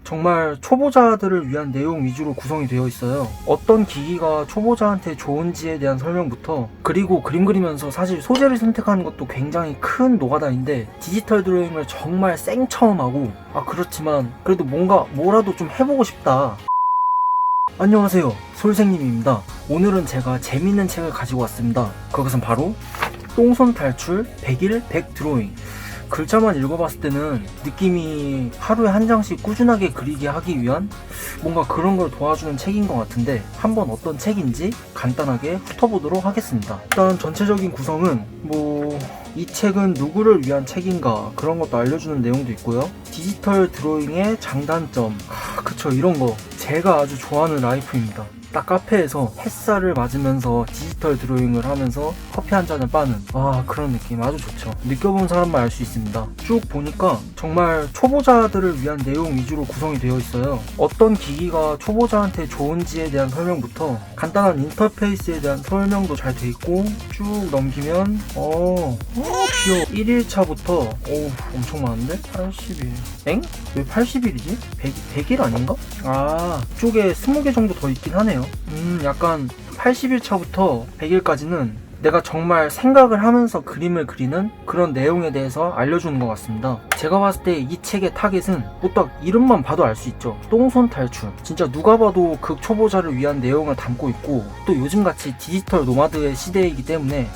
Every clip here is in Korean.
정말 초보자들을 위한 내용 위주로 구성이 되어 있어요. 어떤 기기가 초보자한테 좋은지에 대한 설명부터, 그리고 그림 그리면서 사실 소재를 선택하는 것도 굉장히 큰 노가다인데 디지털 드로잉을 정말 생처음 하고, 그렇지만 그래도 뭐라도 좀 해보고 싶다. 안녕하세요, 솔생님입니다. 오늘은 제가 재밌는 책을 가지고 왔습니다. 그것은 바로 똥손 탈출 100일 100 드로잉. 글자만 읽어봤을 때는 느낌이 하루에 한 장씩 꾸준하게 그리게 하기 위한 뭔가 그런 걸 도와주는 책인 것 같은데, 한번 어떤 책인지 간단하게 훑어보도록 하겠습니다. 일단 전체적인 구성은 이 책은 누구를 위한 책인가 그런 것도 알려주는 내용도 있고요. 디지털 드로잉의 장단점, 그쵸, 이런 거 제가 아주 좋아하는 라이프입니다. 딱 카페에서 햇살을 맞으면서 디지털 드로잉을 하면서 커피 한 잔을 빠는 그런 느낌 아주 좋죠. 느껴본 사람만 알 수 있습니다. 쭉 보니까 정말 초보자들을 위한 내용 위주로 구성이 되어 있어요. 어떤 기기가 초보자한테 좋은지에 대한 설명부터 간단한 인터페이스에 대한 설명도 잘 돼 있고, 쭉 넘기면 귀여워. 1일차부터 엄청 많은데? 80일. 엥? 왜 80일이지? 100일 아닌가? 이쪽에 20개 정도 더 있긴 하네요. 약간 80일차부터 100일까지는 내가 정말 생각을 하면서 그림을 그리는 그런 내용에 대해서 알려주는 것 같습니다. 제가 봤을 때 이 책의 타겟은 딱 이름만 봐도 알 수 있죠. 똥손 탈출. 진짜 누가 봐도 극초보자를 위한 내용을 담고 있고, 또 요즘같이 디지털 노마드의 시대이기 때문에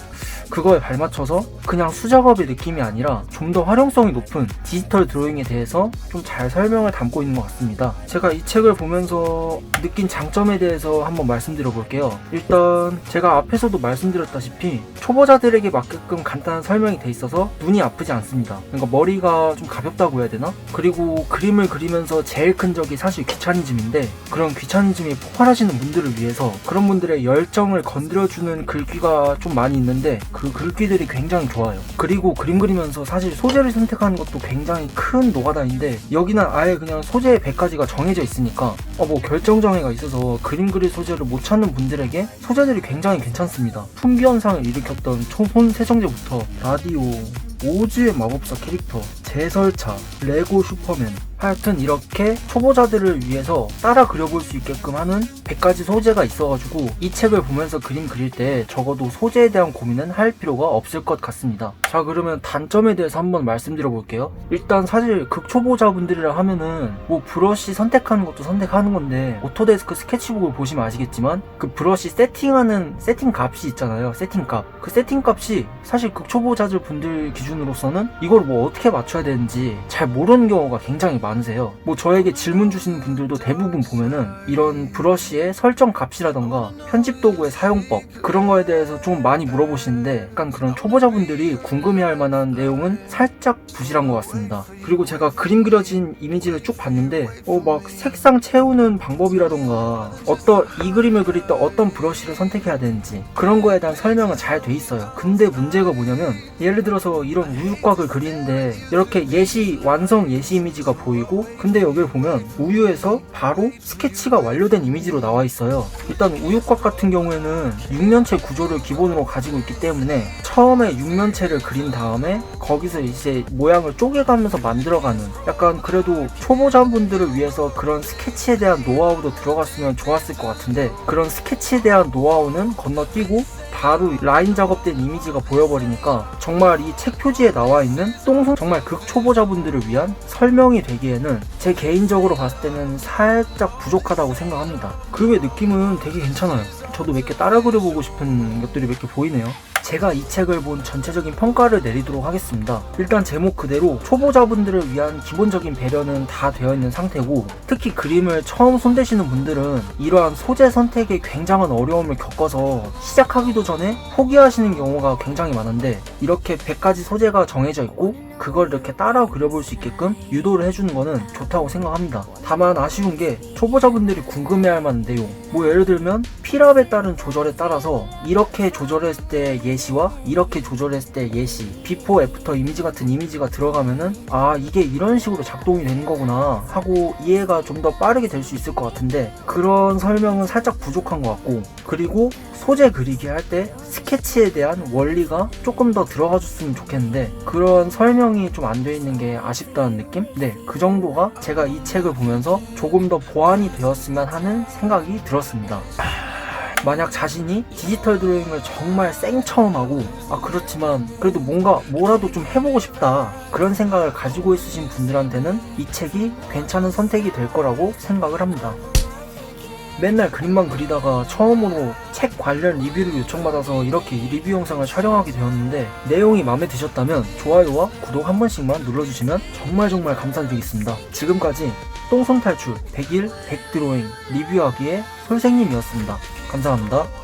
그거에 발맞춰서 그냥 수작업의 느낌이 아니라 좀 더 활용성이 높은 디지털 드로잉에 대해서 좀 잘 설명을 담고 있는 것 같습니다. 제가 이 책을 보면서 느낀 장점에 대해서 한번 말씀드려 볼게요. 일단 제가 앞에서도 말씀드렸다시피 초보자들에게 맞게끔 간단한 설명이 돼 있어서 눈이 아프지 않습니다. 그러니까 머리가 좀 가볍다고 해야 되나? 그리고 그림을 그리면서 제일 큰 적이 사실 귀차니즘인데, 그런 귀차니즘이 폭발하시는 분들을 위해서 그런 분들의 열정을 건드려주는 글귀가 좀 많이 있는데, 그 글귀들이 굉장히 좋아요. 그리고 그림 그리면서 사실 소재를 선택하는 것도 굉장히 큰 노가다인데, 여기는 아예 그냥 소재의 100가지가 정해져 있으니까 결정장애가 있어서 그림 그릴 소재를 못 찾는 분들에게 소재들이 굉장히 괜찮습니다. 품귀현상을 일으켰던 초손 세정제부터 라디오, 오즈의 마법사 캐릭터, 제설차, 레고 슈퍼맨, 하여튼 이렇게 초보자들을 위해서 따라 그려볼 수 있게끔 하는 100가지 소재가 있어가지고 이 책을 보면서 그림 그릴 때 적어도 소재에 대한 고민은 할 필요가 없을 것 같습니다. 자, 그러면 단점에 대해서 한번 말씀드려 볼게요. 일단 사실 극초보자분들이라 하면은 브러쉬 선택하는 것도 선택하는 건데, 오토데스크 스케치북을 보시면 아시겠지만 그 브러쉬 세팅하는 세팅 값이 있잖아요. 세팅값. 그 세팅값이 사실 극초보자들 분들 기준으로서는 이걸 어떻게 맞춰야 되는지 잘 모르는 경우가 굉장히 많으세요. 저에게 질문 주시는 분들도 대부분 보면은 이런 브러쉬의 설정 값이라던가 편집 도구의 사용법, 그런 거에 대해서 좀 많이 물어보시는데, 약간 그런 초보자분들이 궁금해할 만한 내용은 살짝 부실한 것 같습니다. 그리고 제가 그림 그려진 이미지를 쭉 봤는데 색상 채우는 방법이라던가 이 그림을 그릴 때 어떤 브러쉬를 선택해야 되는지 그런 거에 대한 설명은 잘 돼 있어요. 근데 문제가 뭐냐면, 예를 들어서 이런 우유곽을 그리는데 이렇게 완성 예시 이미지가 보이고, 근데 여기를 보면 우유에서 바로 스케치가 완료된 이미지로 나와 있어요. 일단 우유곽 같은 경우에는 육면체 구조를 기본으로 가지고 있기 때문에 처음에 육면체를 그린 다음에 거기서 이제 모양을 쪼개가면서 만들어가는, 약간 그래도 초보자분들을 위해서 그런 스케치에 대한 노하우도 들어갔으면 좋았을 것 같은데, 그런 스케치에 대한 노하우는 건너뛰고 바로 라인 작업된 이미지가 보여버리니까 정말 이 책 표지에 나와 있는 똥손 정말 극초보자분들을 위한 설명이 되기에는 제 개인적으로 봤을 때는 살짝 부족하다고 생각합니다. 그 외 느낌은 되게 괜찮아요. 저도 몇 개 따라 그려보고 싶은 것들이 몇 개 보이네요. 제가 이 책을 본 전체적인 평가를 내리도록 하겠습니다. 일단 제목 그대로 초보자분들을 위한 기본적인 배려는 다 되어 있는 상태고, 특히 그림을 처음 손대시는 분들은 이러한 소재 선택에 굉장한 어려움을 겪어서 시작하기도 전에 포기하시는 경우가 굉장히 많은데, 이렇게 100가지 소재가 정해져 있고 그걸 이렇게 따라 그려볼 수 있게끔 유도를 해주는 거는 좋다고 생각합니다. 다만 아쉬운 게 초보자분들이 궁금해할 만한 내용, 예를 들면 필압에 따른 조절에 따라서 이렇게 조절했을 때 예시와 이렇게 조절했을 때 예시, 비포 애프터 이미지 같은 이미지가 들어가면은 이게 이런 식으로 작동이 되는 거구나 하고 이해가 좀 더 빠르게 될 수 있을 것 같은데, 그런 설명은 살짝 부족한 것 같고, 그리고 소재 그리기 할 때 스케치에 대한 원리가 조금 더 들어가 줬으면 좋겠는데 그런 설명이 좀 안 돼 있는 게 아쉽다는 느낌? 네, 그 정도가 제가 이 책을 보면서 조금 더 보완이 되었으면 하는 생각이 들었습니다. 만약 자신이 디지털 드로잉을 정말 생처음 하고 그렇지만 그래도 뭐라도 좀 해보고 싶다 그런 생각을 가지고 있으신 분들한테는 이 책이 괜찮은 선택이 될 거라고 생각을 합니다. 맨날 그림만 그리다가 처음으로 책 관련 리뷰를 요청받아서 이렇게 리뷰 영상을 촬영하게 되었는데 내용이 마음에 드셨다면 좋아요와 구독 한 번씩만 눌러주시면 정말 감사드리겠습니다. 지금까지 똥손 탈출 100일 100드로잉 리뷰하기의 솔생님이었습니다. 감사합니다.